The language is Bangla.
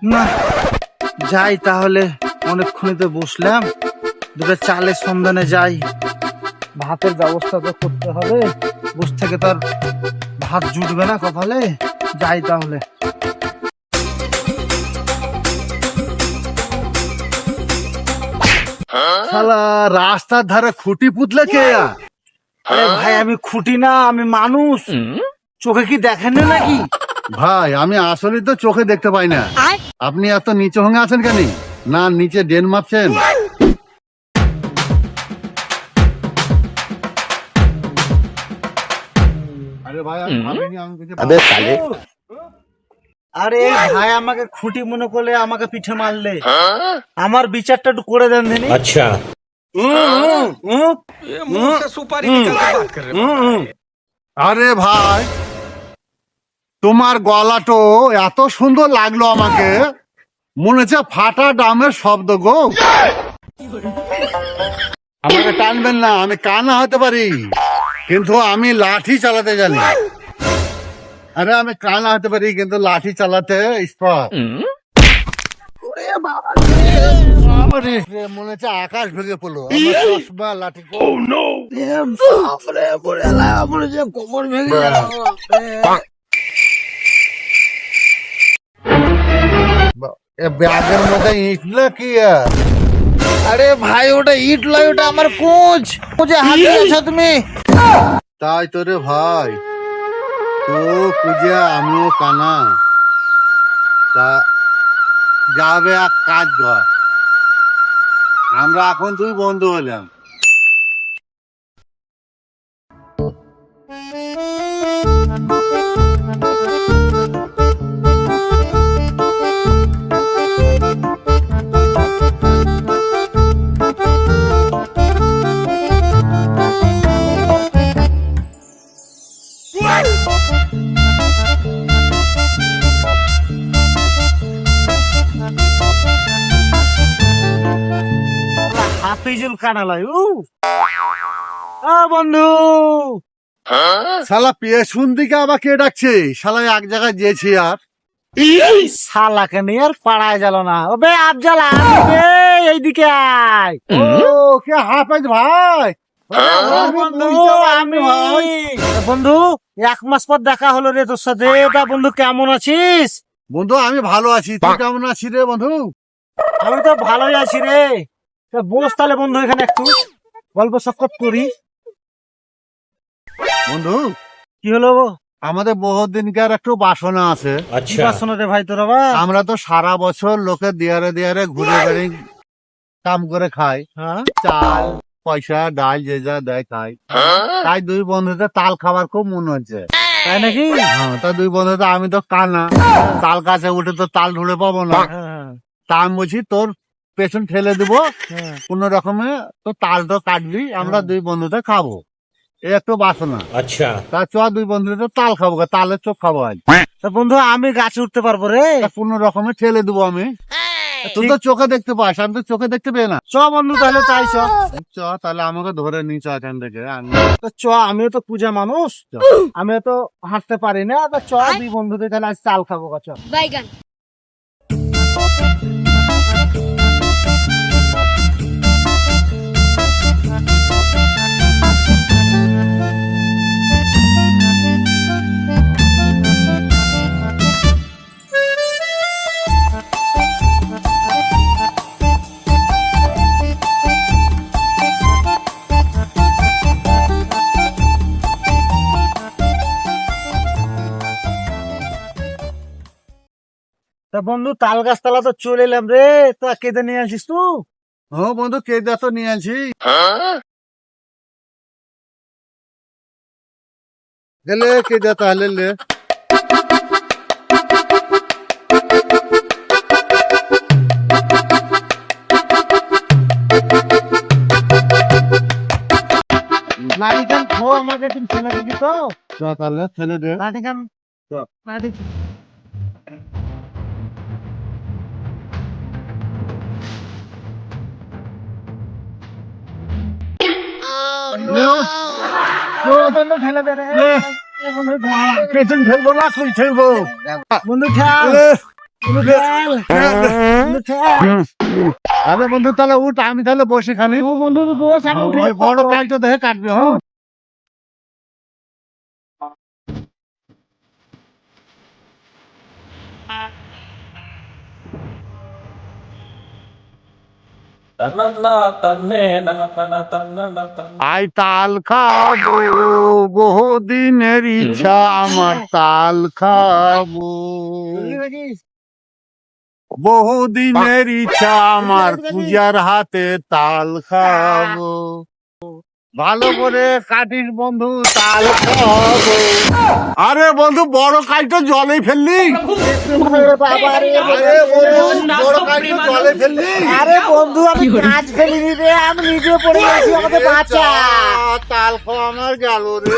না, যাই তাহলে, অনেকক্ষণই তো বসলাম, দুটো চালের সন্ধানে যাই। ভাতের ব্যবস্থা তো করতে হবে, বস থেকে তো আর ভাত জুটবে না কপালে। যাই তাহলে। শালা রাস্তার ধারে খুঁটি পুতলে কে? আরে ভাই, আমি খুঁটি না, আমি মানুষ। চোখে কি দেখেন না নাকি? ভাই আমি আসলে তো চোখে দেখতে পাই না। আপনি এত নিচে হঙে আছেন কেন? না নিচে ডেন মাপছেন? আরে ভাই আমি ভাবিনি, আমি কিছু আরে ভাই, আমাকে খুঁটি মনে করলে আমাকে পিঠে মারলে। আমার বিচারটা একটু করে দেন দিনি। अच्छा আরে ভাই তোমার গলাটো এত সুন্দর লাগলো আমাকে, মনে হচ্ছে ফাটা ডামের শব্দ গো। আমাকে টানবেন না, আমি কানা হতে পারি কিন্তু আমি লাঠি চালাতে জানি। আরে আমি কানা হতে পারি কিন্তু লাঠি চালাতে এক্সপার্ট। মনে হচ্ছে আকাশ ভেঙে পড়লো। আমার চশমা লাঠি কোমর ভেঙে গেল। ব্যাগের মধ্যে ইট না কি? আরে ভাই, ওটা ইট লয়, ওটা আমার কোচ। কোচে হারিয়েছো তুমি। তাই তো রে ভাই, তো কুজিয়া আমিও কানা। তা যাবে এক কাজ কর, আমরা এখন তুই বন্ধু হলাম। হাফিজুল কানালয়। বন্ধু, শালা পেছন দিকে আবার কে ডাকছে? শালা এক জায়গায় যেছি আর শালাকে নিয়ে আর পাড়ায় গেল না। ওবে আফজাল, এইদিকে আয়। ও কে হাফেজ ভাই? বন্ধু, আমি বন্ধু, 1 মাস পর দেখা হলো রে তোর সাথে। তা বন্ধু, কেমন আছিস? বন্ধু আমি ভালো আছি, তুই কেমন আছিস রে বন্ধু? আমি তো ভালোই আছি রে। তা বস তাহলে বন্ধু, এখানে একটু গল্প সক্কত করি। বন্ধু কি হলো? আমাদের বহুত দিনকার একটু বাসনা আছে। কি अच्छा বাসনা রে ভাই তোর আবার? আমরা তো সারা বছর লোকের দিয়ারে দিয়ারে ঘুরে বেড়ে কাম করে খাই, হ্যাঁ, চাল পয়সা ডাল যে যা দেয় খাই। তাই দুই বন্ধুতে তাল খাবার খুব মনে হচ্ছে। তাই নাকি? হ্যাঁ, তা দুই বন্ধুতে আমি তো কানা, তাল গাছে উঠে তো তাল ঢুঁড়ে পাবো না। হ্যাঁ, তা আমি বলছি তোর পেছন ঠেলে দিব, হ্যাঁ। কোন রকমে তো তালটা কাটবি, আমরা দুই বন্ধুতে খাবো। এই একটু বাসনা। अच्छा তা চ দুই বন্ধুতে তাল খাবো, তালের চোখ খাবো আজ। তা বন্ধু, আমি গাছে উঠতে পারবো রে? কোন রকমে ঠেলে দিব আমি। তুই তো চোখে দেখতে পাস, আমি তো চোখে দেখতে পেয়ে না। চ বন্ধু, তাহলে তাই চ। চ তাহলে আমাকে ধরে নিচ এখান থেকে। তো চ, আমিও তো পূজা মানুষ, আমিও তো হাঁটতে পারি না। তো চ, দুই বন্ধুতে তাহলে আজ চাল খাবো। চ। বাইগান তা বন্ধু, তাল গাছতলা তো চলে এলাম রে। তো কেটে নিয়ে আসিস তুই? ও বন্ধু কে যা তো নিয়ে আনছি। গেলে কে যা তাহলে লে। লাঠি খান খো, আমাকে তুমি ছেলে দিবি তো? চ তাহলে ছেলে দে। লাঠি খান, লাঠি। ঠেলে দে রে। পেছন ঠেলবো না তুই ঠেলবো? বন্ধু, ঠেল। আরে বন্ধু তাহলে উঠ, আমি তাহলে বসে খালি বন্ধু বস আমি উঠে ওই বড় কাজটা দেখে কাটবে। হ্যাঁ আই তাল খাবো, বহুদিনের ইচ্ছা আমার তাল খাবো, বহুদিনের ইচ্ছা আমার পূজার হাতে তাল খাবো। ভালো করে কাটিস বন্ধু, তাল খাবো। আরে বন্ধু বড় কাজটা জলে ফেললি, আরে বন্ধু বড় কাজটা জলে ফেললি। আরে বন্ধু আমি কাজ ফেলিনি রে, আমি নিজে পড়ে গেছি, আমাকে বাঁচা। তাল খাওয়া আমার গেল রে।